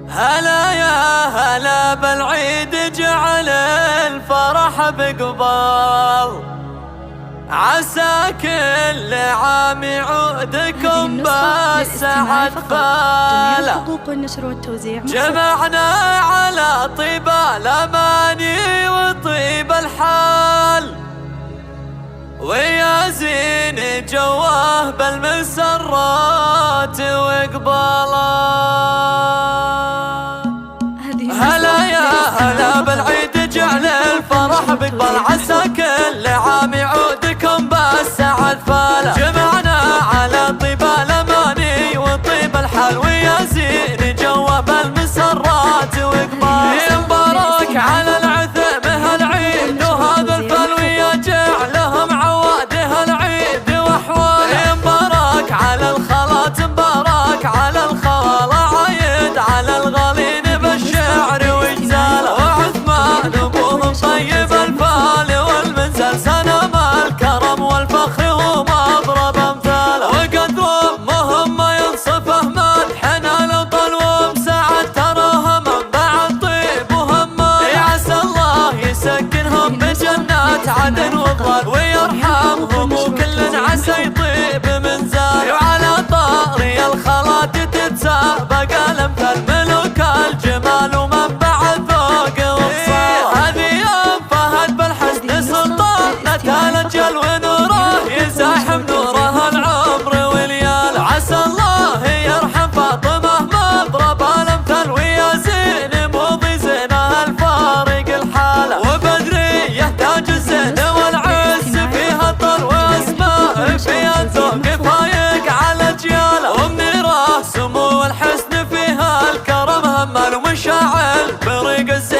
هلا يا هلا بالعيد جعل الفرح بقبال، عسى كل عام يعودكم بالسعد فالا. حقوق النشر والتوزيع جمعنا على طيب الأماني وطيب الحال، ويا زين جواه بالمسرات وقبالات. هلا يا هلا بالعيد جعل الفرح بقبال، عسى كل عام يعودكم بالسعد فالا. جمعنا على طيب الأماني وطيب الحال، ويا زين جواه بالمسرات وقبال. مبارك على العثم هالعيد وهذا الفال، ويا جعلهم عواده العيد واحوال. مبارك على الخالات مبارك على الخوالة، عايد على الغالين بالشعر وجزاله. وعثمان ابوهم طيب الفال والمنزل، سنم الكرم والفخر ومضرب امثاله. وقدر مهم ما ينصفه مدحنا لو طال ومسعد، تراهم بعد طيب وهمال. عسى الله يسكنهم بجنات عدن وظلال، ويرحمهم وكل عسى يطيب منزال. وعلى طاري الخالات تتسابق الامثال، ملوك الجمال ومنبع الذوق والصال. هذه يوم فهد بالحسن سلطانة الجل، ونوره يزاحم نوره العمر وليال. عسى الله يرحم فاطمة مضرب الامثال، ويا زين موضي زينها الفارق الحالة. وبدري يحتاج الزين والعز فيها طل، واسماء فيها الذوق فايق على اجياله. ومنيره سمو الحسن فيها الكرم همال، ومشاعل بريق الزين